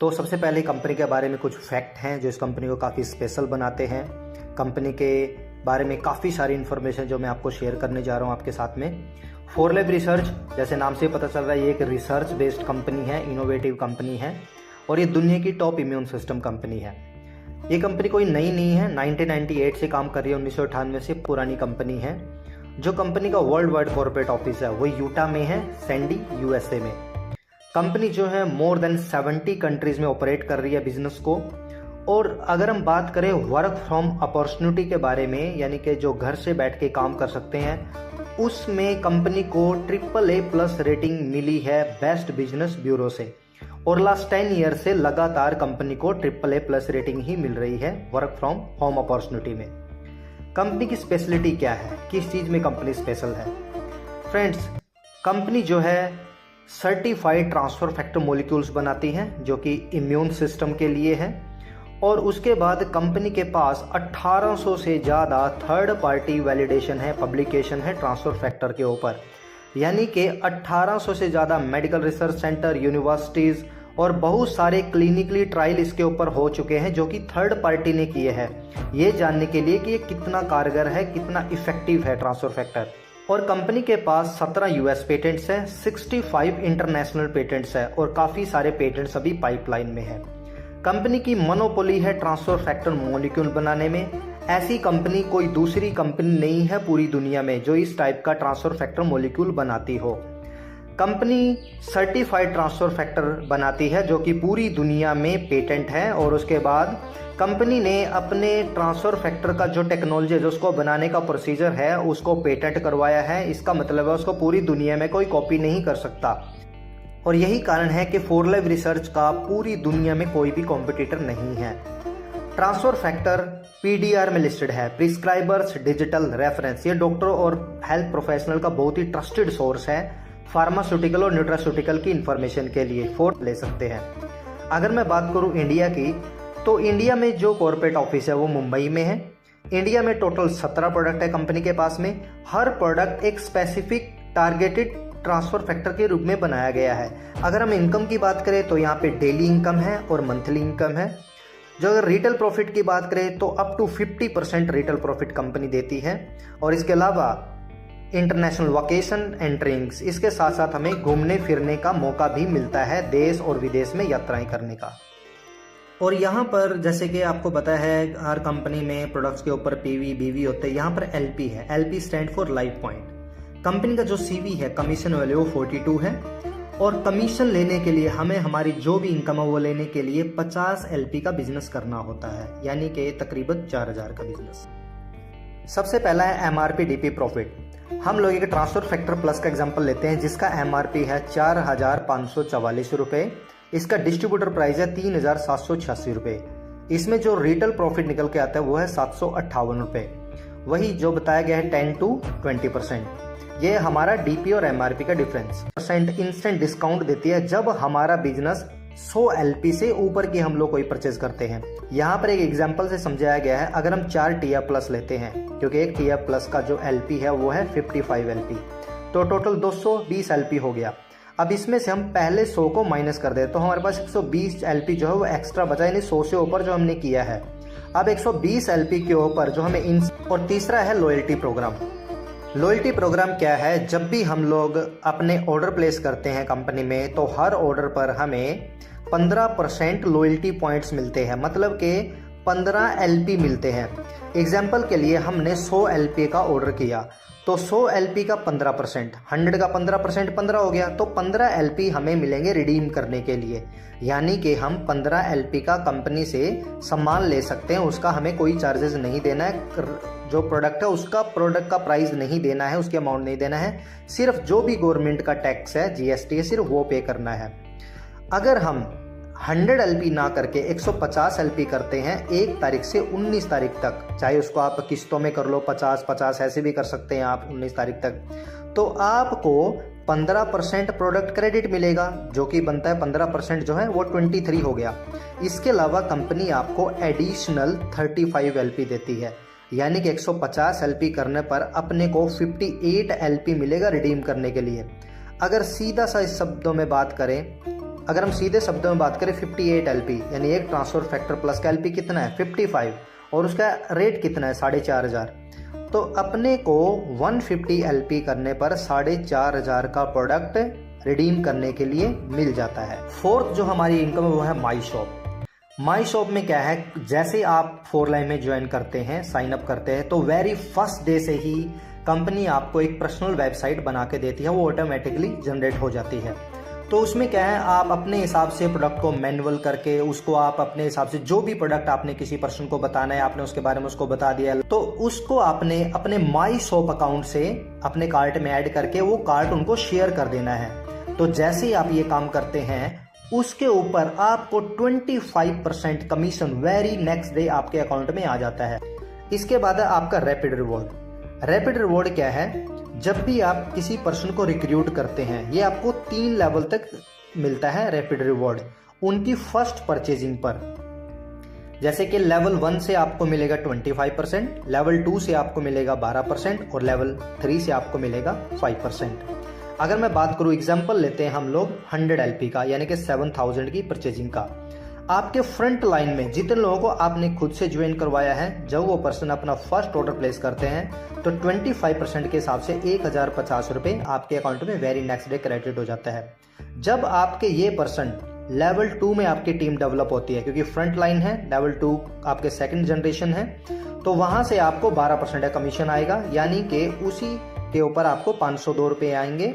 तो सबसे पहले कंपनी के बारे में कुछ फैक्ट हैं जो इस कंपनी को काफ़ी स्पेशल बनाते हैं। कंपनी के बारे में काफ़ी सारी इन्फॉर्मेशन जो मैं आपको शेयर करने जा रहा हूँ आपके साथ में। फोरलेब रिसर्च, जैसे नाम से पता चल रहा है, ये एक रिसर्च बेस्ड कंपनी है, इनोवेटिव कंपनी है और ये दुनिया की टॉप इम्यून सिस्टम कंपनी है। ये कंपनी कोई नई नहीं है, 1998 से काम कर रही है, 1998 से पुरानी कंपनी है। जो कंपनी का वर्ल्ड वाइड कॉर्पोरेट ऑफिस है वो यूटा में है, सैंडी यूएसए में। कंपनी जो है मोर देन 70 कंट्रीज में ऑपरेट कर रही है बिजनेस को। और अगर हम बात करें वर्क फ्रॉम अपॉर्चुनिटी के बारे में, यानी कि जो घर से बैठ के काम कर सकते हैं, उसमें कंपनी को AAA+ रेटिंग मिली है बेस्ट बिजनेस ब्यूरो से। और लास्ट 10 ईयर से लगातार कंपनी को AAA+ रेटिंग ही मिल रही है वर्क फ्रॉम होम अपॉर्चुनिटी में। कंपनी की स्पेशलिटी क्या है, किस चीज में कंपनी स्पेशल है? फ्रेंड्स, कंपनी जो है सर्टिफाइड ट्रांसफर फैक्टर मॉलिक्यूल्स बनाती हैं जो कि इम्यून सिस्टम के लिए है। और उसके बाद कंपनी के पास 1800 से ज़्यादा थर्ड पार्टी वैलिडेशन है, पब्लिकेशन है ट्रांसफर फैक्टर के ऊपर। यानी कि 1800 से ज़्यादा मेडिकल रिसर्च सेंटर, यूनिवर्सिटीज़ और बहुत सारे क्लिनिकली ट्रायल इसके ऊपर हो चुके हैं जो कि थर्ड पार्टी ने किए हैं, ये जानने के लिए कि ये कितना कारगर है, कितना इफेक्टिव है ट्रांसफर फैक्टर। और कंपनी के पास 17 यूएस पेटेंट्स हैं, 65 इंटरनेशनल पेटेंट्स हैं और काफ़ी सारे पेटेंट्स अभी पाइपलाइन में है। कंपनी की मोनोपोली है ट्रांसफर फैक्टर मॉलिक्यूल बनाने में। ऐसी कंपनी कोई दूसरी कंपनी नहीं है पूरी दुनिया में जो इस टाइप का ट्रांसफर फैक्टर मॉलिक्यूल बनाती हो। कंपनी सर्टिफाइड ट्रांसफर फैक्टर बनाती है जो कि पूरी दुनिया में पेटेंट है। और उसके बाद कंपनी ने अपने ट्रांसफर फैक्टर का जो टेक्नोलॉजी है, जो उसको बनाने का प्रोसीजर है, उसको पेटेंट करवाया है। इसका मतलब है उसको पूरी दुनिया में कोई कॉपी नहीं कर सकता। और यही कारण है कि फोरलेब रिसर्च का पूरी दुनिया में कोई भी कॉम्पिटिटर नहीं है। ट्रांसफर फैक्टर PDR में लिस्टेड है, प्रिस्क्राइबर्स डिजिटल रेफरेंस। ये डॉक्टरों और हेल्थ प्रोफेशनल का बहुत ही ट्रस्टेड सोर्स है फार्मास्यूटिकल और न्यूट्रास्यूटिकल की इंफॉर्मेशन के लिए। फोर्थ ले सकते हैं। अगर मैं बात करूं इंडिया की, तो इंडिया में जो कॉर्पोरेट ऑफिस है वो मुंबई में है। इंडिया में टोटल 17 प्रोडक्ट है कंपनी के पास में। हर प्रोडक्ट एक स्पेसिफिक टारगेटेड ट्रांसफर फैक्टर के रूप में बनाया गया है। अगर हम इनकम की बात करें तो यहाँ पे डेली इनकम है और मंथली इनकम है। जो अगर रिटेल प्रॉफिट की बात करें तो up to 50% retail profit company देती है। और इसके अलावा इंटरनेशनल वकेशन एंड ट्रिंक्स, इसके साथ साथ हमें घूमने फिरने का मौका भी मिलता है, देश और विदेश में यात्राएं करने का। और यहाँ पर जैसे कि आपको पता है हर कंपनी में प्रोडक्ट्स के ऊपर PV BV होते हैं, यहाँ पर LP है। LP stand for life point. Company का जो CV है, कमीशन वैल्यू 42 है। और कमीशन लेने के लिए हमें हमारी जो भी इनकम है वो लेने के लिए 50 LP का बिजनेस करना होता है, यानी कि तकरीबन 4000 का बिजनेस। सबसे पहला है MRP DP प्रॉफिट। हम लोग एक ट्रांसफर फैक्टर प्लस का एग्जांपल लेते हैं जिसका MRP है 4544 रुपये। इसका डिस्ट्रीब्यूटर प्राइस है 3786 रुपये। इसमें जो रिटेल प्रॉफिट निकल के आता है वो है 758 रुपये। वही जो बताया गया है 10 to 20%। ये हमारा DP और MRP का डिफरेंस। % इंस्टेंट डिस्काउंट देती है जब हमारा बिजनेस 100 LP से ऊपर की हम लोग कोई परचेज करते हैं। यहाँ पर एक एग्जांपल से समझाया गया है। अगर हम 4 TR+ लेते हैं, क्योंकि एक TR+ का जो LP है वो है 55 LP, तो टोटल 220 LP हो गया। अब इसमें से हम पहले 100 को माइनस कर दे तो हमारे पास 120 LP जो है वो एक्स्ट्रा बचा, यानी 100 से ऊपर जो हमने किया है। अब 120 LP के ऊपर जो हमें और तीसरा है लॉयल्टी प्रोग्राम। लॉयल्टी प्रोग्राम क्या है? जब भी हम लोग अपने ऑर्डर प्लेस करते हैं कंपनी में तो हर ऑर्डर पर हमें 15% लॉयल्टी पॉइंट्स मिलते हैं, मतलब कि 15 LP मिलते हैं। एग्जाम्पल के लिए हमने 100 LP का ऑर्डर किया तो 100 LP का 15%, 100 का 15%, 15 हो गया, तो 15 LP हमें मिलेंगे रिडीम करने के लिए। यानी कि हम 15 LP का कंपनी से सामान ले सकते हैं, उसका हमें कोई चार्जेस नहीं देना है। जो प्रोडक्ट है उसका प्रोडक्ट का प्राइस नहीं देना है, उसके अमाउंट नहीं देना है। सिर्फ जो भी गवर्नमेंट का टैक्स है, GST है, सिर्फ वो पे करना है। अगर हम 100 LP ना करके 150 LP करते हैं 1 तारीख से 19 तारीख तक, चाहे उसको आप किस्तों में कर लो, 50-50 ऐसे भी कर सकते हैं आप 19 तारीख तक, तो आपको 15% प्रोडक्ट क्रेडिट मिलेगा, जो कि बनता है 15% जो है वो 23 हो गया। इसके अलावा कंपनी आपको एडिशनल 35 LP देती है, यानी कि 150 LP करने पर अपने को 58 LP मिलेगा रिडीम करने के लिए। अगर सीधा सा इस शब्दों में बात करें, अगर हम सीधे शब्दों में बात करें 58 LP, यानी एक ट्रांसफर फैक्टर प्लस का LP कितना है 55, और उसका रेट कितना है 4,500। तो अपने को 150 LP करने पर 4,500 का प्रोडक्ट रिडीम करने के लिए मिल जाता है। फोर्थ जो हमारी इनकम है वो है माई शॉप। माई शॉप में क्या है, जैसे आप 4Live में ज्वाइन करते हैं, साइन अप करते हैं, तो वेरी फर्स्ट डे से ही कंपनी आपको एक पर्सनल वेबसाइट बना के देती है, वो ऑटोमेटिकली जनरेट हो जाती है। तो उसमें क्या है, आप अपने हिसाब से प्रोडक्ट को मैनुअल करके उसको आप अपने हिसाब से जो भी प्रोडक्ट आपने किसी पर्सन को बताना है, आपने उसके बारे में उसको बता दिया, तो उसको आपने अपने माई शॉप अकाउंट से अपने कार्ट में ऐड करके वो कार्ट उनको शेयर कर देना है। तो जैसे ही आप ये काम करते हैं, उसके ऊपर आपको 25% कमीशन वेरी नेक्स्ट डे आपके अकाउंट में आ जाता है। इसके बाद है आपका रैपिड रिवॉर्ड। रैपिड रिवॉर्ड क्या है, जब भी आप किसी पर्सन को रिक्रूट करते हैं, ये आपको 3 लेवल तक मिलता है रैपिड रिवॉर्ड उनकी फर्स्ट परचेजिंग पर। जैसे कि लेवल 1 से आपको मिलेगा 25%, लेवल 2 से आपको मिलेगा 12% और लेवल 3 से आपको मिलेगा 5%। अगर मैं बात करूं, एग्जांपल लेते हैं हम लोग 100 LP का, यानी कि 7,000 की परचेजिंग का। आपके फ्रंट लाइन में जितने लोगों को आपने खुद से ज्वाइन करवाया है, जब वो पर्सन अपना फर्स्ट ऑर्डर प्लेस करते हैं, तो 25% के हिसाब से 1,050 रुपये आपके अकाउंट में वेरी नेक्स्ट डे क्रेडिट हो जाता है। जब आपके ये पर्सन लेवल 2 में आपकी टीम डेवलप होती है, क्योंकि फ्रंट लाइन है, लेवल 2 आपके सेकंड जनरेशन है, तो वहां से आपको 12% का कमीशन आएगा, यानी कि उसी के ऊपर आपको 502 रुपये आएंगे।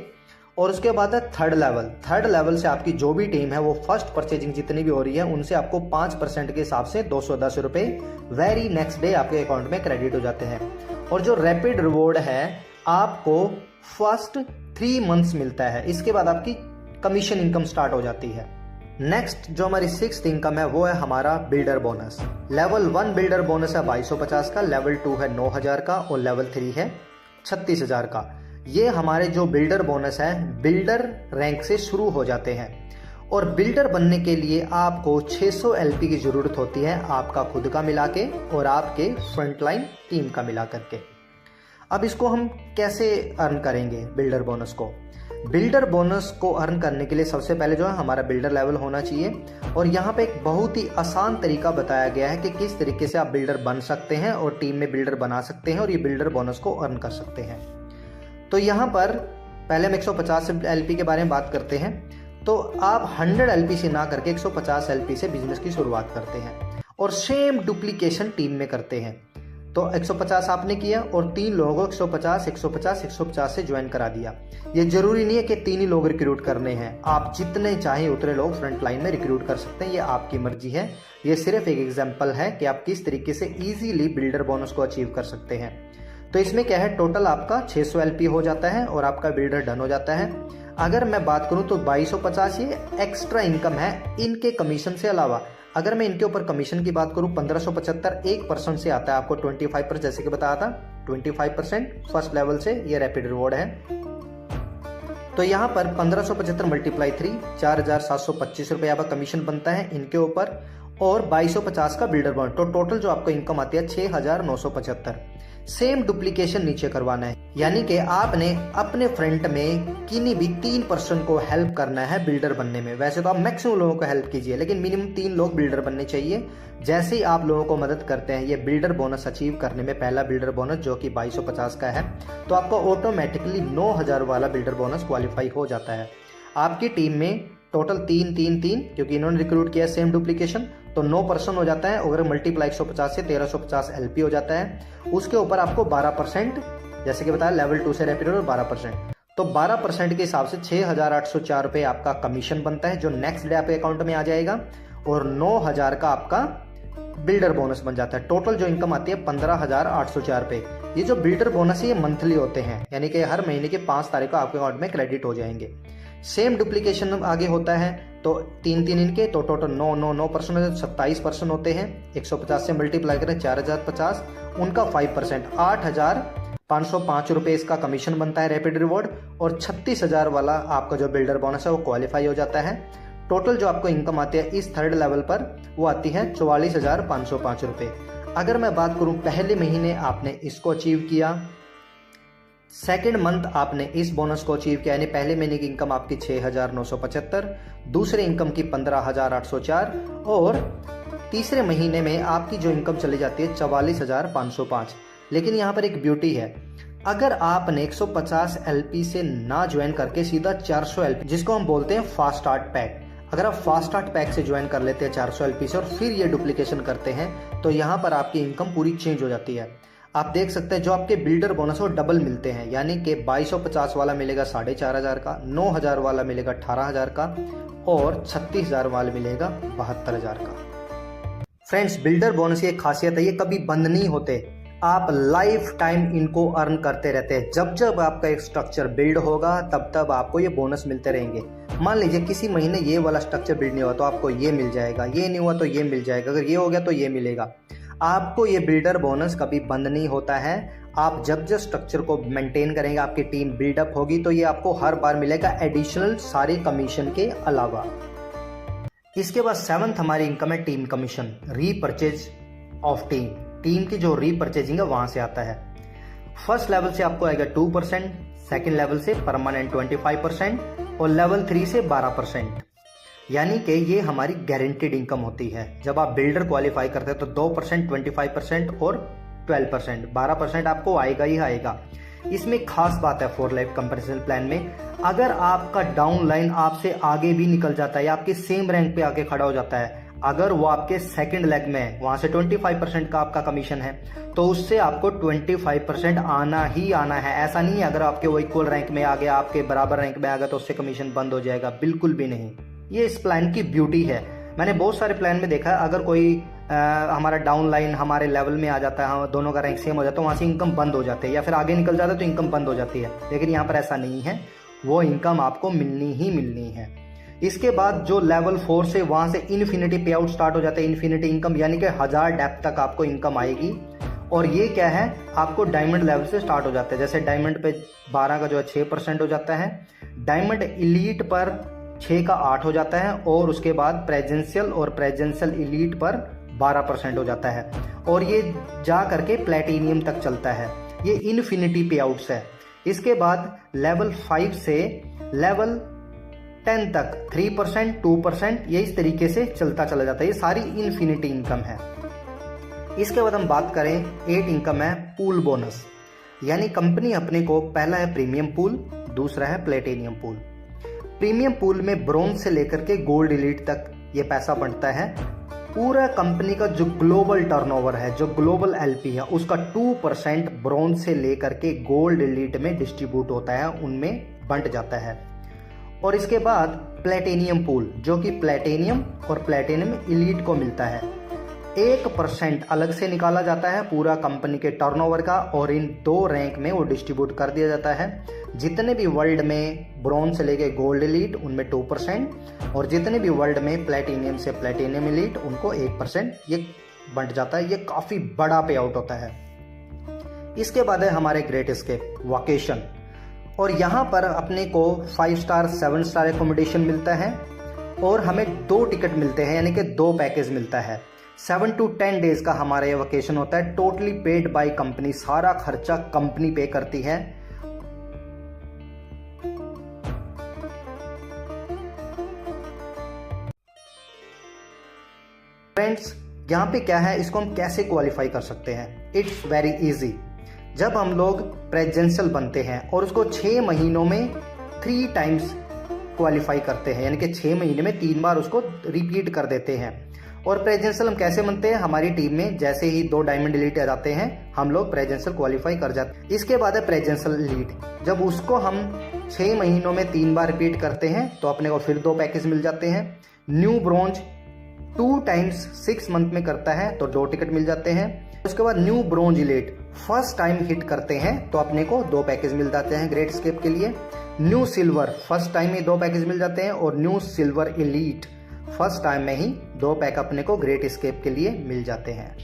और उसके बाद है थर्ड लेवल। थर्ड लेवल से आपकी जो भी टीम है वो फर्स्ट परचेजिंग जितनी भी हो रही है उनसे आपको 5% के हिसाब से 210 रुपये वेरी नेक्स्ट डे आपके अकाउंट में क्रेडिट हो जाते हैं। और जो रैपिड रिवॉर्ड है आपको फर्स्ट 3 मंथ्स मिलता है, इसके बाद आपकी कमीशन इनकम स्टार्ट हो जाती है। नेक्स्ट जो हमारी 6th इनकम है वो है हमारा builder bonus. Level 1 builder bonus है 2250 का, लेवल 2 है 9,000 का और लेवल 3 है 36,000 का। ये हमारे जो बिल्डर बोनस है बिल्डर रैंक से शुरू हो जाते हैं, और बिल्डर बनने के लिए आपको 600 LP की जरूरत होती है, आपका खुद का मिला के और आपके फ्रंटलाइन टीम का मिला करके। अब इसको हम कैसे अर्न करेंगे बिल्डर बोनस को? बिल्डर बोनस को अर्न करने के लिए सबसे पहले जो है हमारा बिल्डर लेवल होना चाहिए, और यहाँ पे एक बहुत ही आसान तरीका बताया गया है कि किस तरीके से आप बिल्डर बन सकते हैं और टीम में बिल्डर बना सकते हैं और ये बिल्डर बोनस को अर्न कर सकते हैं। तो यहाँ पर पहले हम 150 LP के बारे में बात करते हैं। तो आप 100 LP से ना करके 150 LP से बिजनेस की शुरुआत करते हैं और सेम डुप्लीकेशन टीम में करते हैं। तो 150 आपने किया और 3 लोगों को 150, 150, 150 से ज्वाइन करा दिया। ये जरूरी नहीं है कि 3 ही लोग रिक्रूट करने हैं, आप जितने चाहें उतने लोग फ्रंट लाइन में रिक्रूट कर सकते हैं, ये आपकी मर्जी है। ये सिर्फ एक एग्जाम्पल है कि आप किस तरीके से ईजिली बिल्डर बोनस को अचीव कर सकते हैं। तो इसमें क्या है, टोटल आपका 600 LP हो जाता है और आपका बिल्डर डन हो जाता है। अगर मैं बात करूं तो 2250 ये एक्स्ट्रा इनकम है इनके कमीशन से अलावा। अगर मैं इनके ऊपर कमीशन की बात करूं 1575 1% से आता है आपको 25%, जैसे कि बताया था 25% फर्स्ट लेवल से ये रैपिड रिवॉर्ड है। तो यहाँ पर 1575 मल्टीप्लाई 3 4,725 रुपये आपका कमीशन बनता है इनके ऊपर, और 2250 का बिल्डर बॉन्ड। तो टोटल जो आपको इनकम आती है 6,975। सेम डुप्लीकेशन नीचे करवाना है, यानी कि आपने अपने फ्रंट में किन्हीं भी 3% को हेल्प करना है बिल्डर बनने में। वैसे तो आप मैक्सिमम लोगों को हेल्प कीजिए, लेकिन मिनिमम 3 लोग बिल्डर बनने चाहिए। जैसे ही आप लोगों को मदद करते हैं ये बिल्डर बोनस अचीव करने में, पहला बिल्डर बोनस जो कि 2250 का है, तो आपको ऑटोमेटिकली 9,000 वाला बिल्डर बोनस क्वालिफाई हो जाता है। आपकी टीम में टोटल 3 क्योंकि इन्होंने रिक्रूट किया सेम डुप्लीकेशन, तो 9% हो जाता है। अगर मल्टीप्लाई 150 से 1350 LP हो जाता है। उसके ऊपर आपको 12%, जैसे कि बताया लेवल 2 से रैपिड और 12%, तो 12% के हिसाब से 6,804 रुपये आपका कमीशन बनता है जो नेक्स्ट डे आपके अकाउंट में आ जाएगा, और 9,000 का आपका बिल्डर बोनस बन जाता है। टोटल जो इनकम आती है 15,804 रुपये। ये जो बिल्डर बोनस है ये मंथली होते हैं, यानी कि हर महीने की 5 तारीख को आपके अकाउंट में क्रेडिट हो जाएंगे। सेम डुप्लीकेशन आगे होता है तो 3 इनके, तो टोटल 9% 27% होते हैं। 150 से मल्टीप्लाई करें 4,050, उनका 5% 8,505 रुपये इसका कमीशन बनता है रैपिड रिवॉर्ड, और 36,000 वाला आपका जो बिल्डर बोनस है वो क्वालिफाई हो जाता है। टोटल जो आपको इनकम आती है इस थर्ड लेवल पर वो आती है 44,505 रुपये। अगर मैं बात करूं पहले महीने आपने इसको अचीव किया सेकेंड मंथ आपने इस बोनस को अचीव किया, यानी पहले महीने की इनकम आपकी 6,975, दूसरे इनकम की 15,804 और तीसरे महीने में आपकी जो इनकम चली जाती है 44,505। लेकिन यहाँ पर एक ब्यूटी है, अगर आपने 150 LP से ना ज्वाइन करके सीधा 400 LP, जिसको हम बोलते हैं फास्ट स्टार्ट पैक, अगर आप फास्ट स्टार्ट पैक से ज्वाइन कर लेते हैं 400 LP से और फिर ये डुप्लीकेशन करते हैं तो यहाँ पर आपकी इनकम पूरी चेंज हो जाती है। आप देख सकते हैं जो आपके बिल्डर बोनस वो डबल मिलते हैं, यानी कि 2250 वाला मिलेगा 4,500 का, 9,000 वाला मिलेगा 18,000 का और 36,000 वाला मिलेगा 72,000 का। फ्रेंड्स, बिल्डर बोनस की एक खासियत है, ये कभी बंद नहीं होते, आप लाइफ टाइम इनको अर्न करते रहते हैं। जब जब आपका एक स्ट्रक्चर बिल्ड होगा तब तब आपको ये बोनस मिलते रहेंगे। मान लीजिए किसी महीने ये वाला स्ट्रक्चर बिल्ड नहीं हुआ तो आपको ये मिल जाएगा, ये नहीं हुआ तो ये मिल जाएगा, अगर ये हो गया तो ये मिलेगा। आपको ये बिल्डर बोनस कभी बंद नहीं होता है। आप जब जब स्ट्रक्चर को मेंटेन करेंगे, आपकी टीम बिल्डअप होगी तो ये आपको हर बार मिलेगा एडिशनल सारे कमीशन के अलावा। इसके बाद 7th हमारी इनकम है team commission, repurchase of team की जो रीपर्चेजिंग है वहां से आता है। फर्स्ट लेवल से आपको आएगा 2%, सेकेंड लेवल से परमानेंट 25% और लेवल 3 से 12%, यानी कि ये हमारी गारंटीड इनकम होती है। जब आप बिल्डर क्वालिफाई करते हैं तो 2%, 25% और 12%, 12% आपको आएगा ही आएगा। इसमें खास बात है फॉर लाइफ कंपैरिजन प्लान में, अगर आपका डाउन लाइन आपसे आगे भी निकल जाता है या आपके सेम रैंक पे आके खड़ा हो जाता है, अगर वो आपके सेकंड लेग में है, वहां से 25% का आपका कमीशन है तो उससे आपको 25% आना ही आना है। ऐसा नहीं है अगर आपके वो इक्वल रैंक में आ गया, आपके बराबर रैंक में आ गया तो उससे कमीशन बंद हो जाएगा, बिल्कुल भी नहीं। ये इस प्लान की ब्यूटी है। मैंने बहुत सारे प्लान में देखा है, अगर कोई हमारा डाउन लाइन हमारे लेवल में आ जाता है, दोनों का रैंक सेम हो जाता है, वहां से इनकम बंद हो जाती है या फिर आगे निकल जाता है तो इनकम बंद हो जाती है। लेकिन यहाँ पर ऐसा नहीं है, वो इनकम आपको मिलनी ही मिलनी है। इसके बाद जो लेवल 4 से वहां से इन्फिनिटी पे आउट स्टार्ट हो जाता है, इन्फिनिटी इनकम, यानी कि 1000 डेप्थ तक आपको इनकम आएगी। और ये क्या है, आपको डायमंड लेवल से स्टार्ट हो जाता है। जैसे डायमंड पे 12 का जो है 6% हो जाता है, डायमंड इलीट पर 6 का 8 हो जाता है और उसके बाद प्रेजेंशियल और प्रेजेंशियल इलीट पर 12% हो जाता है और ये जा करके प्लेटिनियम तक चलता है। ये इन्फिनिटी पे आउट्स है। इसके बाद लेवल 5 से लेवल 10 तक 3%, 2%, ये इस तरीके से चलता चला जाता है। ये सारी इन्फिनिटी इनकम है। इसके बाद हम बात करें 8 इनकम है पूल बोनस, यानी कंपनी अपने को, पहला है प्रीमियम पूल, दूसरा है प्लेटिनियम पूल। प्रीमियम पूल में ब्रोंज से लेकर के गोल्ड एलीट तक ये पैसा बढ़ता है। पूरा कंपनी का जो ग्लोबल टर्नओवर है, जो ग्लोबल एलपी है, उसका 2% ब्रोंज से लेकर के गोल्ड एलीट में डिस्ट्रीब्यूट होता है, उनमें बंट जाता है। और इसके बाद प्लेटिनियम पूल, जो कि प्लेटिनियम और प्लेटिनियम एलीट को मिलता है, 1% अलग से निकाला जाता है पूरा कंपनी के टर्नओवर का और इन 2 रैंक में वो डिस्ट्रीब्यूट कर दिया जाता है। जितने भी वर्ल्ड में ब्रॉन्ज से लेके गोल्ड एलीट उनमें 2% और जितने भी वर्ल्ड में प्लेटिनियम से प्लेटिनियम एलीट उनको 1% ये बंट जाता है। ये काफ़ी बड़ा पे आउट होता है। इसके बाद है हमारे ग्रेट एस्केप वकेशन, और यहाँ पर अपने को 5 स्टार 7 स्टार एकोमोडेशन मिलता है और हमें 2 टिकट मिलते हैं, यानी कि 2 पैकेज मिलता है। 7 to 10 डेज का हमारा ये वकेशन होता है, टोटली पेड बाय कंपनी, सारा खर्चा कंपनी पे करती है। फ्रेंड्स, यहाँ पे क्या है, इसको हम कैसे क्वालिफाई कर सकते हैं? It's very easy. जब हम लोग प्रेजेंशियल बनते हैं और उसको 6 महीनों में 3 टाइम्स क्वालिफाई करते हैं, यानी कि 6 महीने में 3 बार उसको रिपीट कर देते हैं। और प्रेजेंशियल हम कैसे बनते हैं? हमारी टीम में जैसे ही 2 डायमंड एलीट आ जाते हैं, हम लोग प्रेजेंशियल क्वालिफाई कर जाते हैं। इसके बाद है प्रेजेंशियल एलीट। जब उसको हम 6 महीनों में 3 बार रिपीट करते हैं तो अपने को फिर 2 पैकेज मिल जाते हैं। न्यू ब्रॉन्ज 2 टाइम्स 6 मंथ में करता है तो 2 टिकट मिल जाते हैं। उसके बाद new bronze elite first time hit करते हैं तो अपने को 2 पैकेज मिल जाते हैं ग्रेट एस्केप के लिए। न्यू सिल्वर फर्स्ट टाइम में 2 पैकेज मिल जाते हैं और new silver elite first time में ही 2 पैक अपने को ग्रेट एस्केप के लिए मिल जाते हैं।